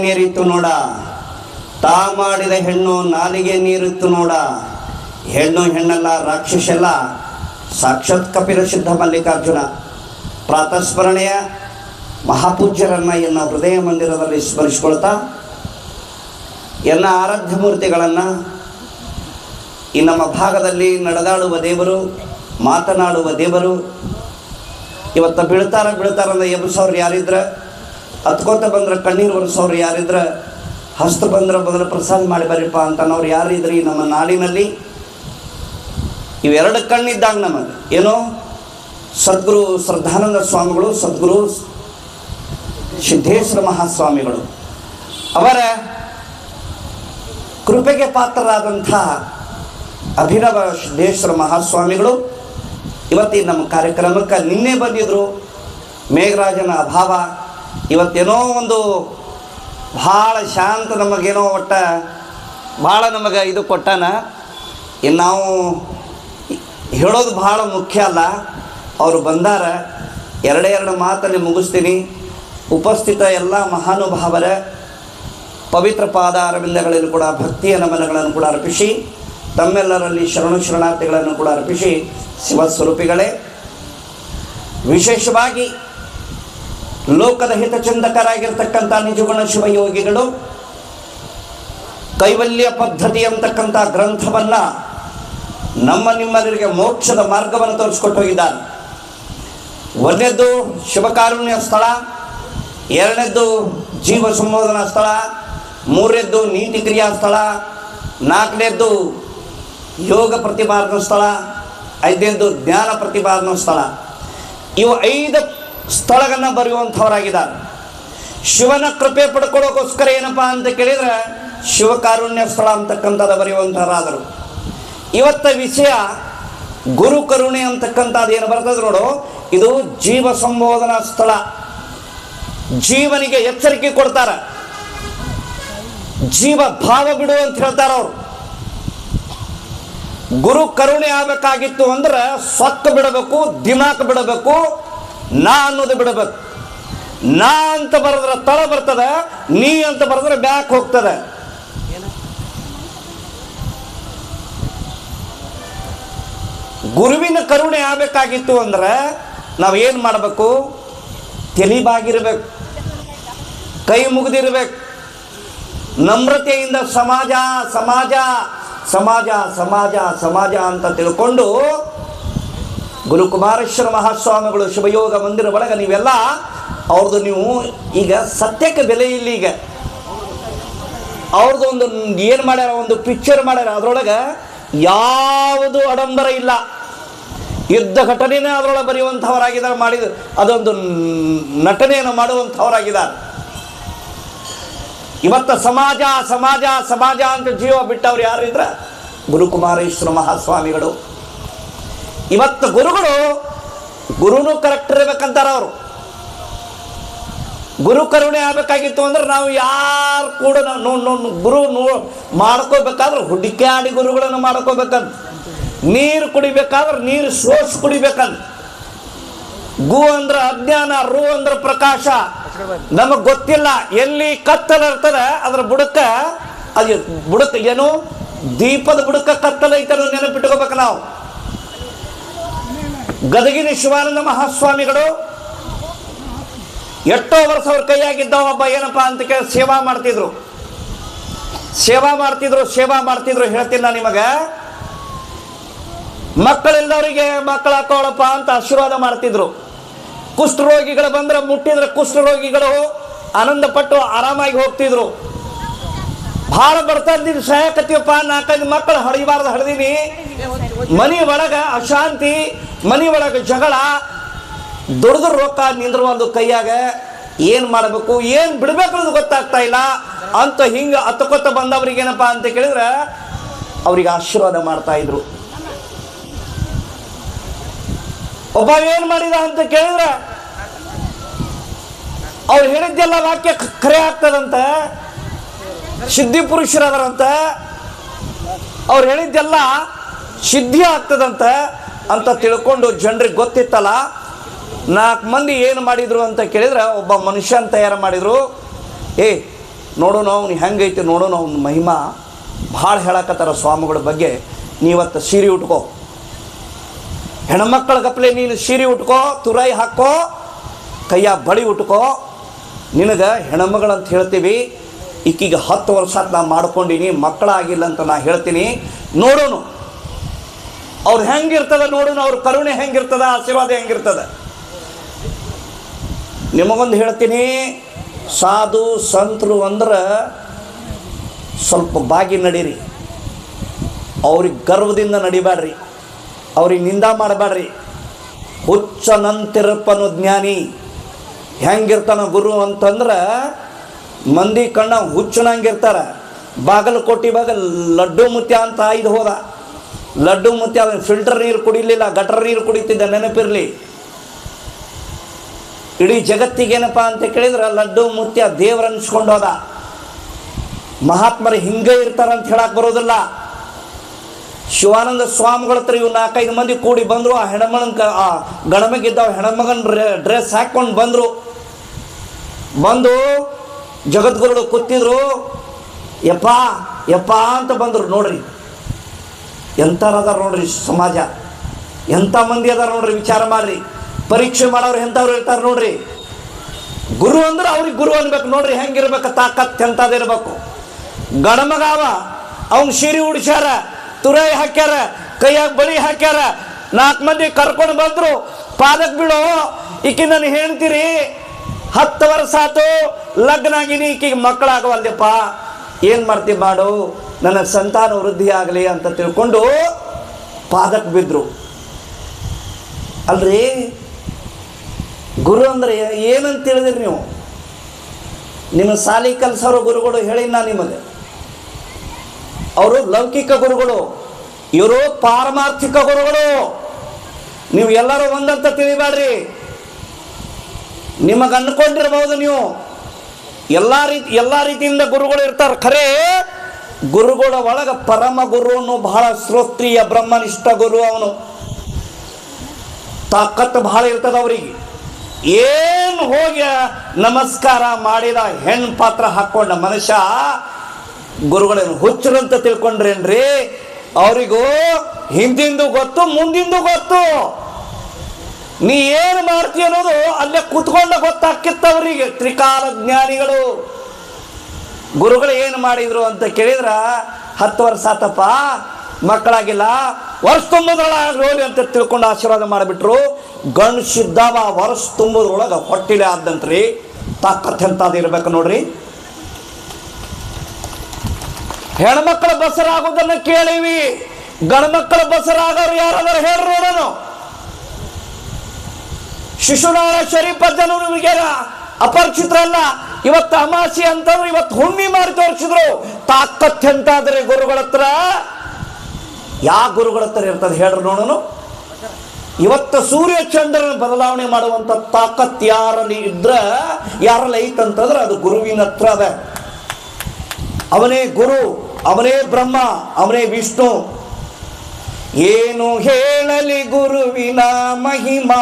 ನೀರಿತ್ತು ನೋಡ, ತಾ ಮಾಡಿದ ಹೆಣ್ಣು ನಾಲಿಗೆ ನೀರಿತ್ತು ನೋಡ. ಹೆಣ್ಣು ಹೆಣ್ಣಲ್ಲ, ರಾಕ್ಷಸಲ್ಲ, ಸಾಕ್ಷಾತ್ ಕಪಿಲ ಸಿದ್ಧ ಮಲ್ಲಿಕಾರ್ಜುನ. ಪ್ರಾತಸ್ಮರಣೆಯ ಮಹಾಪೂಜ್ಯರನ್ನು ಎನ್ನ ಹೃದಯ ಮಂದಿರದಲ್ಲಿ ಸ್ಮರಿಸಿಕೊಳ್ತಾ, ಎನ್ನ ಆರಾಧ್ಯ ಮೂರ್ತಿಗಳನ್ನು, ಈ ನಮ್ಮ ಭಾಗದಲ್ಲಿ ನಡೆದಾಡುವ ದೇವರು, ಮಾತನಾಡುವ ದೇವರು, ಇವತ್ತು ಬೀಳ್ತಾರಂದ್ರೆ ಎಬ್ಬಿಸೋರು ಯಾರಿದ್ರೆ, ಹತ್ಕೋತ ಬಂದ್ರೆ ಕಣ್ಣೀರು ಒರೆಸೋರು ಯಾರಿದ್ರೆ, ಹಸ್ತ ಬಂದ್ರೆ ಮೊದಲು ಪ್ರಸಾದ ಮಾಡಿ ಬರೀಪ್ಪ ಅಂತನವ್ರು ಯಾರಿದ್ರಿ ನಮ್ಮ ನಾಡಿನಲ್ಲಿ. ಇವೆರಡು ಕಣ್ಣಿದ್ದಾಗ ನಮಗೆ ಏನೋ ಸದ್ಗುರು ಶ್ರದ್ಧಾನಂದ ಸ್ವಾಮಿಗಳು, ಸದ್ಗುರು ಸಿದ್ದೇಶ್ವರ ಮಹಾಸ್ವಾಮಿಗಳು ಅವರ ಕೃಪೆಗೆ ಪಾತ್ರರಾದಂಥ ಅಭಿನವ ಸಿದ್ದೇಶ್ವರ ಮಹಾಸ್ವಾಮಿಗಳು ಇವತ್ತಿ ನಮ್ಮ ಕಾರ್ಯಕ್ರಮಕ್ಕೆ ನಿನ್ನೆ ಬಂದಿದ್ದರು. ಮೇಘರಾಜನ ಅಭಾವ, ಇವತ್ತೇನೋ ಒಂದು ಭಾಳ ಶಾಂತ, ನಮಗೇನೋ ಒಟ್ಟ ಭಾಳ ನಮಗೆ ಇದು ಕೊಟ್ಟಾನ. ಇನ್ನು ನಾವು ಹೇಳೋದು ಭಾಳ ಮುಖ್ಯ ಅಲ್ಲ, ಅವರು ಬಂದಾರ. ಎರಡು ಮಾತಲ್ಲಿ ಮುಗಿಸ್ತೀನಿ. ಉಪಸ್ಥಿತ ಎಲ್ಲ ಮಹಾನುಭಾವರ ಪವಿತ್ರ ಪಾದ ಅರವಿಂದಗಳಲ್ಲಿ ಕೂಡ ಭಕ್ತಿಯ ನಮನಗಳನ್ನು ಕೂಡ ಅರ್ಪಿಸಿ, ತಮ್ಮೆಲ್ಲರಲ್ಲಿ ಶರಣಾರ್ಥಿಗಳನ್ನು ಕೂಡ ಅರ್ಪಿಸಿ, ಶಿವಸ್ವರೂಪಿಗಳೇ, ವಿಶೇಷವಾಗಿ ಲೋಕದ ಹಿತಚಿಂತಕರಾಗಿರ್ತಕ್ಕಂಥ ನಿಜಗುಣ ಶಿವಯೋಗಿಗಳು ಕೈವಲ್ಯ ಪದ್ಧತಿ ಅಂತಕ್ಕಂಥ ಗ್ರಂಥವನ್ನು ನಿಮ್ಮೆಲ್ಲರಿಗೆ ಮೋಕ್ಷದ ಮಾರ್ಗವನ್ನು ತೋರಿಸ್ಕೊಟ್ಟು ಹೋಗಿದ್ದಾರೆ. ಒಂದನೇದ್ದು ಶಿವಕಾರುಣ್ಯ ಸ್ಥಳ, ಎರಡನೇದ್ದು ಜೀವ ಸಂಬೋಧನಾ ಸ್ಥಳ, ಮೂರನೇದ್ದು ನೀತಿ ಕ್ರಿಯಾ ಸ್ಥಳ, ನಾಲ್ಕನೇದ್ದು ಯೋಗ ಪ್ರತಿಪಾದನಾ ಸ್ಥಳ, ಐದನೇದ್ದು ಜ್ಞಾನ ಪ್ರತಿಪಾದನಾ ಸ್ಥಳ. ಇವು 5 ಸ್ಥಳಗಳನ್ನು ಬರೆಯುವಂಥವರಾಗಿದ್ದಾರೆ. ಶಿವನ ಕೃಪೆ ಪಡ್ಕೊಳ್ಳೋಕ್ಕೋಸ್ಕರ ಏನಪ್ಪ ಅಂತ ಕೇಳಿದರೆ ಶಿವಕಾರುಣ್ಯ ಸ್ಥಳ ಅಂತಕ್ಕಂಥದ್ದು ಬರೆಯುವಂಥವರಾದರು. ಇವತ್ತ ವಿಷಯ ಗುರು ಕರುಣೆ ಅಂತಕ್ಕಂಥದ್ದು ಏನು ಬರ್ತದೆ ನೋಡು, ಇದು ಜೀವ ಸಂಬೋಧನಾ ಸ್ಥಳ. ಜೀವನಿಗೆ ಎಚ್ಚರಿಕೆ ಕೊಡ್ತಾರೆ, ಜೀವ ಭಾವ ಬಿಡು ಅಂತ ಹೇಳ್ತಾರೆ ಅವರು. ಗುರು ಕರುಣೆ ಆಗಬೇಕಾಗಿತ್ತು ಅಂದ್ರೆ ಸೊಕ್ಕ ಬಿಡಬೇಕು, ದಿಮಾಕ್ ಬಿಡಬೇಕು, ನಾ ಅನ್ನೋದು ಬಿಡಬೇಕು. ನಾ ಅಂತ ಬರೆದ್ರೆ ತಳ ಬರ್ತದೆ, ನೀ ಅಂತ ಬರೆದ್ರೆ ಬ್ಯಾಕ್ ಹೋಗ್ತದೆ. ಗುರುವಿನ ಕರುಣೆ ಆಗಬೇಕಾಗಿತ್ತು ಅಂದ್ರೆ ನಾವೇನು ಮಾಡಬೇಕು? ತೆಲಿಬಾಗಿರ್ಬೇಕು, ಕೈ ಮುಗಿದಿರ್ಬೇಕು, ನಮ್ರತೆಯಿಂದ ಸಮಾಜ ಸಮಾಜ ಸಮಾಜ ಸಮಾಜ ಸಮಾಜ ಅಂತ ತಿಳ್ಕೊಂಡು ಗುರುಕುಮಾರೇಶ್ವರ ಮಹಾಸ್ವಾಮಿಗಳು ಶಿವಯೋಗ ಮಂದಿರ ಒಳಗೆ ನೀವೆಲ್ಲ ಅವ್ರದ್ದು ನೀವು ಈಗ ಸತ್ಯಕ್ಕೆ ಬೆಲೆ ಇಲ್ಲ. ಈಗ ಅವ್ರದ್ದು ಒಂದು ಏನು ಮಾಡ್ಯಾರ, ಒಂದು ಪಿಕ್ಚರ್ ಮಾಡ್ಯಾರ, ಅದರೊಳಗೆ ಯಾವುದು ಆಡಂಬರ ಇಲ್ಲ, ಯುದ್ಧ ಘಟನೆನೇ ಅದರೊಳಗೆ ಬರೆಯುವಂಥವರಾಗಿದ್ದಾರೆ. ಮಾಡಿದ ಅದೊಂದು ನಟನೆಯನ್ನು ಮಾಡುವಂಥವರಾಗಿದ್ದಾರೆ. ಇವತ್ತು ಸಮಾಜ ಸಮಾಜ ಸಮಾಜ ಅಂತ ಜೀವ ಬಿಟ್ಟವ್ರು ಯಾರಿದ್ರ? ಗುರುಕುಮಾರೇಶ್ವರ ಮಹಾಸ್ವಾಮಿಗಳು. ಇವತ್ತು ಗುರುನು ಕರೆಕ್ಟ್ ಇರಬೇಕಂತಾರ ಅವರು. ಗುರು ಕರುಣೆ ಆಗಬೇಕಾಗಿತ್ತು ಅಂದ್ರೆ ನಾವು ಯಾರು ಕೂಡ ಗುರು ಮಾಡ್ಕೋಬೇಕಾದ್ರೆ ಹುಡುಕಾಡಿ ಗುರುಗಳನ್ನು ಮಾಡ್ಕೋಬೇಕಂತ. ನೀರು ಕುಡಿಬೇಕಾದ್ರೆ ನೀರು ಸೋಸ್ ಕುಡಿಬೇಕಂತ. ಗು ಅಂದ್ರೆ ಅಜ್ಞಾನ, ರು ಅಂದ್ರೆ ಪ್ರಕಾಶ. ನಮಗೆ ಗೊತ್ತಿಲ್ಲ ಎಲ್ಲಿ ಕತ್ತಲ ಇರ್ತದೆ ಅದರ ಬುಡಕ, ಅದು ಬುಡಕ ಏನು ದೀಪದ ಬುಡಕ ಕತ್ತಲ ಐತೆ ನೆನಪಿಟ್ಕೋಬೇಕು ನಾವು. ಗದಗಿನ ಶಿವಾನಂದ ಮಹಾಸ್ವಾಮಿಗಳು ಎಷ್ಟೋ ವರ್ಷ ಅವ್ರ ಕೈಯಾಗಿದ್ದ ಒಬ್ಬ ಏನಪ್ಪಾ ಅಂತ ಕೇಳಿ ಸೇವಾ ಮಾಡ್ತಿದ್ರು. ಹೇಳ್ತೀನಿ ನಾನು ನಿಮಗೆ, ಮಕ್ಕಳಿಲ್ಲದವರಿಗೆ ಮಕ್ಕಳ ಹಾಕೋಳಪ್ಪ ಅಂತ ಆಶೀರ್ವಾದ ಮಾಡ್ತಿದ್ರು. ಕುಷ್ಠರೋಗಿಗಳು ಬಂದ್ರೆ ಮುಟ್ಟಿದ್ರೆ ಕುಷ್ಠರೋಗಿಗಳು ಆನಂದ ಪಟ್ಟು ಆರಾಮಾಗಿ ಹೋಗ್ತಿದ್ರು. ಭಾಳ ಬರ್ತಾ ಇದ್ದೀನಿ ಸಹಾಯಕತ್ತೀವಪ್ಪ, 4-5 ಮಕ್ಕಳು ಹಡಿಬಾರ್ದು ಹಡ್ದೀನಿ, ಮನೆ ಒಳಗೆ ಅಶಾಂತಿ, ಮನೆ ಒಳಗೆ ಜಗಳ, ದುಡ್ದು ರೊಕ್ಕ ನಿಂದ್ರವಲ್ದು ಕೈಯಾಗ, ಏನು ಮಾಡಬೇಕು ಏನು ಬಿಡಬೇಕು ಅನ್ನೋದು ಗೊತ್ತಾಗ್ತಾ ಇಲ್ಲ ಅಂತ ಹಿಂಗೆ ಹತ್ತಕೊತ್ತ ಬಂದವ್ರಿಗೆ ಏನಪ್ಪ ಅಂತ ಕೇಳಿದ್ರೆ ಅವ್ರಿಗೆ ಆಶೀರ್ವಾದ ಮಾಡ್ತಾ ಇದ್ರು. ಒಬ್ಬ ಏನು ಮಾಡಿದ ಅಂತ ಕೇಳಿದ್ರೆ ಅವ್ರು ಹೇಳಿದ್ದೆಲ್ಲ ವಾಕ್ಯ ಖರೆ ಆಗ್ತದಂತ, ಸಿದ್ಧಿ ಪುರುಷರದರಂತ, ಅವ್ರು ಹೇಳಿದ್ದೆಲ್ಲ ಸಿದ್ಧಿ ಆಗ್ತದಂತ ಅಂತ ತಿಳ್ಕೊಂಡು ಜನರಿಗೆ ಗೊತ್ತಿತ್ತಲ್ಲ. 4 ಮಂದಿ ಏನು ಮಾಡಿದ್ರು ಅಂತ ಕೇಳಿದ್ರೆ ಒಬ್ಬ ಮನುಷ್ಯನ ತಯಾರು ಮಾಡಿದ್ರು. ನೋಡೋಣ ಅವ್ನು ಹೆಂಗೈತಿ ನೋಡೋಣ ಅವ್ನ ಮಹಿಮಾ ಭಾಳ ಹೇಳಕತ್ತಾರ ಸ್ವಾಮಿಗಳ ಬಗ್ಗೆ. ನೀವತ್ತು ಸೀರೆ ಉಟ್ಕೋ, ಹೆಣ್ಮಕ್ಳ ಗಪ್ಲೆ ನೀನು ಸೀರೆ ಉಟ್ಕೋ, ತುರಾಯಿ ಹಾಕೋ, ಕೈಯ ಬಳಿ ಉಟ್ಕೋ. ನಿನಗೆ ಹೆಣ್ಮಗಳಂತ ಹೇಳ್ತೀವಿ. ಈಕಿಗೆ 10 ವರ್ಷ ನಾ ಮಾಡ್ಕೊಂಡೀನಿ, ಮಕ್ಕಳಾಗಿಲ್ಲ ಅಂತ ನಾ ಹೇಳ್ತೀನಿ. ನೋಡೋಣ ಅವ್ರು ಹೆಂಗಿರ್ತದ, ನೋಡೋಣ ಅವ್ರ ಕರುಣೆ ಹೆಂಗಿರ್ತದ, ಆಶೀರ್ವಾದ ಹೆಂಗಿರ್ತದ. ನಿಮಗೊಂದು ಹೇಳ್ತೀನಿ, ಸಾಧು ಸಂತರು ಅಂದ್ರೆ ಸ್ವಲ್ಪ ಬಾಗಿ ನಡೀರಿ. ಅವ್ರಿಗೆ ಗರ್ವದಿಂದ ನಡಿಬೇಡ್ರಿ, ಅವ್ರಿಗೆ ನಿಂದ ಮಾಡಬೇಡ್ರಿ. ಹುಚ್ಚನಂತಿರಪ್ಪನು ಜ್ಞಾನಿ. ಹೆಂಗಿರ್ತಾನ ಗುರು ಅಂತಂದ್ರೆ ಮಂದಿ ಕಣ್ಣ ಹುಚ್ಚನಂಗಿರ್ತಾರೆ. ಬಾಗಲಕೋಟೆ ಲಡ್ಡು ಮುತ್ಯ ಅಂತ ಇದು ಹೋದ. ಲಡ್ಡು ಮುತ್ಯ ಫಿಲ್ಟರ್ ನೀರು ಕುಡಿಲಿಲ್ಲ, ಗಟರ್ ನೀರು ಕುಡಿತಿದ್ದ, ನೆನಪಿರಲಿ. ಇಡೀ ಜಗತ್ತಿಗೇನಪ್ಪ ಅಂತ ಕೇಳಿದ್ರೆ ಲಡ್ಡು ಮುತ್ಯ ದೇವ್ರ ಅನ್ಸ್ಕೊಂಡು ಹೋದ. ಮಹಾತ್ಮರು ಹಿಂಗೆ ಇರ್ತಾರಂತ ಹೇಳಕ್ಕೆ ಬರೋದಿಲ್ಲ. ಶಿವಾನಂದ ಸ್ವಾಮಿಗಳ ಹತ್ರ ಇವು 4-5 ಮಂದಿ ಕೂಡಿ ಬಂದರು. ಆ ಹೆಣ್ಮಗನ ಗಣಮಗಿದ್ದಾವ ಹೆಣ್ಮಗನ ಡ್ರೆಸ್ ಹಾಕ್ಕೊಂಡು ಬಂದು ಜಗದ್ಗುರುಗಳು ಕೂತಿದ್ರು. ಯಪ್ಪ ಯಪ್ಪ ಅಂತ ಬಂದರು. ನೋಡ್ರಿ ಎಂಥವ್ರು ಅದಾರ ನೋಡ್ರಿ ಸಮಾಜ, ಎಂಥ ಮಂದಿ ಅದಾರ ನೋಡ್ರಿ. ವಿಚಾರ ಮಾಡ್ರಿ, ಪರೀಕ್ಷೆ ಮಾಡೋರು ಎಂಥವ್ರು ಇರ್ತಾರೆ ನೋಡ್ರಿ. ಗುರು ಅಂದ್ರೆ ಅವ್ರಿಗೆ ಗುರು ಅನ್ಬೇಕು ನೋಡ್ರಿ. ಹೆಂಗಿರ್ಬೇಕು, ತಾಕತ್ ಎಂಥದಿರ್ಬೇಕು. ಗಣಮಗಾವ ಅವ್ನ ಸೀರೆ ಉಡಿಸ್ಯಾರ, ತುರಾಯಿ ಹಾಕ್ಯಾರ, ಕೈಯಾಗ ಬಳಿ ಹಾಕ್ಯಾರ. 4 ಮಂದಿ ಕರ್ಕೊಂಡು ಬಂದರು. ಪಾದಕ್ಕೆ ಬೀಳೋ, ಈಕಿ ನಾನು ಹೇಳ್ತೀರಿ 10 ವರ್ಷ ಆತು, ಲಗ್ನ ಆಗಿನಿ, ಈಕಿಗೆ ಮಕ್ಕಳಾಗವಲ್ದಪ್ಪ, ಏನು ಮಾಡ್ತೀವಿ ಮಾಡು, ನನ್ನ ಸಂತಾನ ವೃದ್ಧಿ ಆಗಲಿ ಅಂತ ತಿಳ್ಕೊಂಡು ಪಾದಕ್ಕೆ ಬಿದ್ದರು. ಅಲ್ರಿ ಗುರು ಅಂದರೆ ಏನಂತ ಹೇಳಿದ್ರಿ ನೀವು? ನಿಮ್ಮ ಸಾಲಿ ಕಲ್ಸೋರು ಗುರುಗಳು ಹೇಳಿ ನಾನು ನಿಮಗೆ. ಅವರು ಲೌಕಿಕ ಗುರುಗಳು, ಇವರು ಪಾರಮಾರ್ಥಿಕ ಗುರುಗಳು. ನೀವು ಎಲ್ಲರೂ ಒಂದಂತ ತಿಳಿಬೇಡ್ರಿ. ನಿಮಗೆ ಅಂದ್ಕೊಂಡಿರ್ಬೋದು ನೀವು ಎಲ್ಲ ರೀತಿಯಿಂದ ಗುರುಗಳು ಇರ್ತಾರೆ. ಖರೇ ಗುರುಗಳ ಒಳಗೆ ಪರಮ ಗುರು ಅನ್ನೋ ಬಹಳ ಶ್ರೋತ್ರಿಯ ಬ್ರಹ್ಮನಿಷ್ಠ ಗುರು. ಅವನು ತಾಕತ್ತು ಬಹಳ ಇರ್ತದೆ ಅವರಿಗೆ. ಏನು ಹೋಗಿ ನಮಸ್ಕಾರ ಮಾಡಿದ ಹೆಣ್ಣು ಪಾತ್ರ ಹಾಕೊಂಡ ಮನುಷ್ಯ ಗುರುಗಳೇನು ಹುಚ್ಚರಂತ ತಿಳ್ಕೊಂಡ್ರೇನ್ರಿ? ಅವರಿಗೂ ಹಿಂದಿಂದು ಗೊತ್ತು, ಮುಂದಿಂದು ಗೊತ್ತು. ನೀ ಏನು ಮಾಡ್ತೀಯ ಅನ್ನೋದು ಅಲ್ಲೇ ಕೂತ್ಕೊಂಡ ಗೊತ್ತಾಕಿತ್ತವರಿಗೆ. ತ್ರಿಕಾಲ ಜ್ಞಾನಿಗಳು ಗುರುಗಳು ಏನು ಮಾಡಿದ್ರು ಅಂತ ಕೇಳಿದ್ರ 10 ವರ್ಷ ಆತಪ್ಪ, ಮಕ್ಕಳಾಗಿಲ್ಲ, ವರ್ಷ ತುಂಬುದ್ರೊಳಗೆ ಅಂತ ತಿಳ್ಕೊಂಡು ಆಶೀರ್ವಾದ ಮಾಡಿಬಿಟ್ರು. ಗಂಡಸಿದ್ದಾವ ವರ್ಷ ತುಂಬುದ್ರೊಳಗೆ ಹೊಟ್ಟಿಲೆ ಆದಂತ್ರಿ. ತಾಕತ್ ಎಂತದು ಇರ್ಬೇಕು ನೋಡ್ರಿ. ಹೆಣ್ಮಕ್ಳ ಬಸರಾಗೋದನ್ನ ಕೇಳಿವಿ, ಗಂಡ್ಮಕ್ಳ ಬಸರಾಗೋರು ಯಾರಾದ್ರೂ ಹೇಳ್ರು ನೋಡೋಣ. ಶಿಶುನಾಳ ಶರೀಫ್ ನಿಮಗೆ ಅಪರಿಚಿತರಲ್ಲ. ಇವತ್ತು ಅಮಾಸಿ ಅಂತಂದ್ರೆ ಇವತ್ತು ಹುಣ್ಣಿ ಮಾಡಿ ತೋರಿಸಿದ್ರು. ತಾಕತ್ ಎಂತಾದ್ರೆ ಗುರುಗಳ ಹತ್ರ, ಯಾವ ಗುರುಗಳ ಹತ್ರ ಇರ್ತದೆ ಹೇಳ್ರಿ ನೋಡೋಣ. ಇವತ್ತು ಸೂರ್ಯ ಚಂದ್ರನ ಬದಲಾವಣೆ ಮಾಡುವಂತ ತಾಕತ್ ಯಾರಲ್ಲಿ ಐತಂತಂದ್ರೆ ಅದು ಗುರುವಿನ ಹತ್ರ ಅದ. ಅವನೇ ಗುರು, ಅವನೇ ಬ್ರಹ್ಮ, ಅವನೇ ವಿಷ್ಣು. ಏನು ಹೇಳಲಿ ಗುರುವಿನ ಮಹಿಮಾ,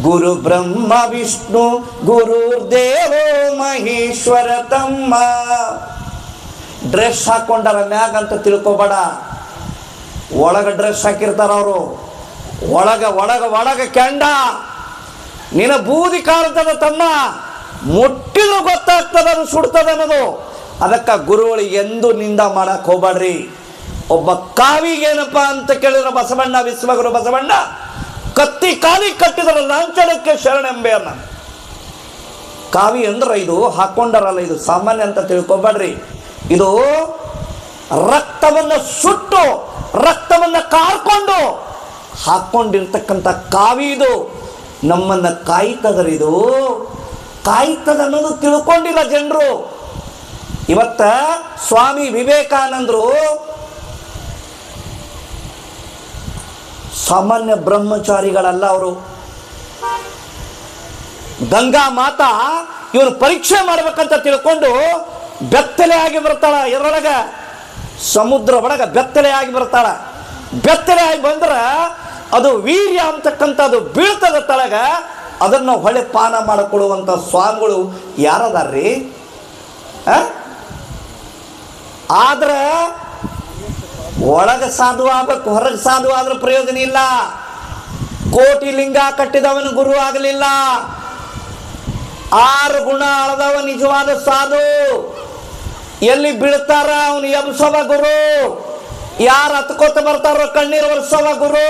ಗುರು ಬ್ರಹ್ಮ ವಿಷ್ಣು ಗುರುರ್ದೇವೋ ಮಹೇಶ್ವರ ತಮ್ಮ. ಡ್ರೆಸ್ ಹಾಕೊಂಡಾರ ಮ್ಯಾಗಂತ ತಿಳ್ಕೊಬೇಡ, ಒಳಗ ಡ್ರೆಸ್ ಹಾಕಿರ್ತಾರ ಅವರು. ಒಳಗ ಕೆಂಡ ನಿನ್ನ ಬೂದಿ ಕಾರ್ತದ ತಮ್ಮ, ಮುಟ್ಟಿದ್ರು ಗೊತ್ತಾಗ್ತದ ಅದು ಸುಡ್ತದ ಅನ್ನೋದು. ಅದಕ್ಕೆ ಗುರುಗಳಿಗೆ ಎಂದು ನಿಂದ ಮಾಡಕ್ ಹೋಗ್ಬೇಡ್ರಿ. ಒಬ್ಬ ಕಾವಿಗೇನಪ್ಪ ಅಂತ ಕೇಳಿದ್ರೆ ಬಸವಣ್ಣ, ವಿಶ್ವಗುರು ಬಸವಣ್ಣ ಕತ್ತಿ ಕಾವಿ ಕಟ್ಟಿದ್ರ ಲಾಂಛನಕ್ಕೆ ಶರಣೆಂಬೆ ಅನ್ನ. ಕಾವಿ ಅಂದ್ರೆ ಇದು ಹಾಕೊಂಡರಲ್ಲ, ಇದು ಸಾಮಾನ್ಯ ಅಂತ ತಿಳ್ಕೊಬೇಡ್ರಿ. ಇದು ರಕ್ತವನ್ನು ಸುಟ್ಟು ರಕ್ತವನ್ನು ಕಾರ್ಕೊಂಡು ಹಾಕೊಂಡಿರ್ತಕ್ಕಂಥ ಕಾವಿ. ಇದು ನಮ್ಮನ್ನ ಕಾಯ್ತದ್ರಿ. ಇದು ಕಾಯ್ತದ ಅನ್ನೋದು ತಿಳ್ಕೊಂಡಿಲ್ಲ ಜನರು. ಇವತ್ತ ಸ್ವಾಮಿ ವಿವೇಕಾನಂದರು ಸಾಮಾನ್ಯ ಬ್ರಹ್ಮಚಾರಿಗಳಲ್ಲ. ಅವರು ಗಂಗಾ ಮಾತಾ ಇವರು ಪರೀಕ್ಷೆ ಮಾಡ್ಬೇಕಂತ ತಿಳ್ಕೊಂಡು ಬೆತ್ತಲೆ ಆಗಿ ಬರ್ತಾಳ. ಇದರೊಳಗ ಸಮುದ್ರ ಒಳಗ ಬೆತ್ತಲೆ ಆಗಿ ಬರ್ತಾಳ. ಬೆತ್ತಲೆ ಆಗಿ ಬಂದ್ರ ಅದು ವೀರ್ಯ ಅಂತಕ್ಕಂಥದ್ದು ಬೀಳ್ತದ ತಳಗ. ಅದನ್ನು ಹೊಳೆ ಪಾನ ಮಾಡಿಕೊಳ್ಳುವಂಥ ಸ್ವಾಮಿಗಳು ಯಾರದಾರ್ರಿ? ಆದ್ರೆ ಒಳಗೆ ಸಾಧು ಆಗ್ಬೇಕು, ಹೊರಗೆ ಸಾಧು ಆದ್ರೆ ಪ್ರಯೋಜನ ಇಲ್ಲ. ಕೋಟಿ ಲಿಂಗ ಕಟ್ಟಿದವನು ಗುರು ಆಗಲಿಲ್ಲ. 6 ಗುಣ ಅಳದವ ನಿಜವಾದ ಸಾಧು. ಎಲ್ಲಿ ಬೀಳ್ತಾರ ಅವನು ಎಬ್ಸವ ಗುರು, ಯಾರು ಹತ್ಕೋತ ಬರ್ತಾರೋ ಕಣ್ಣೀರು ಒರೆಸವ ಗುರು.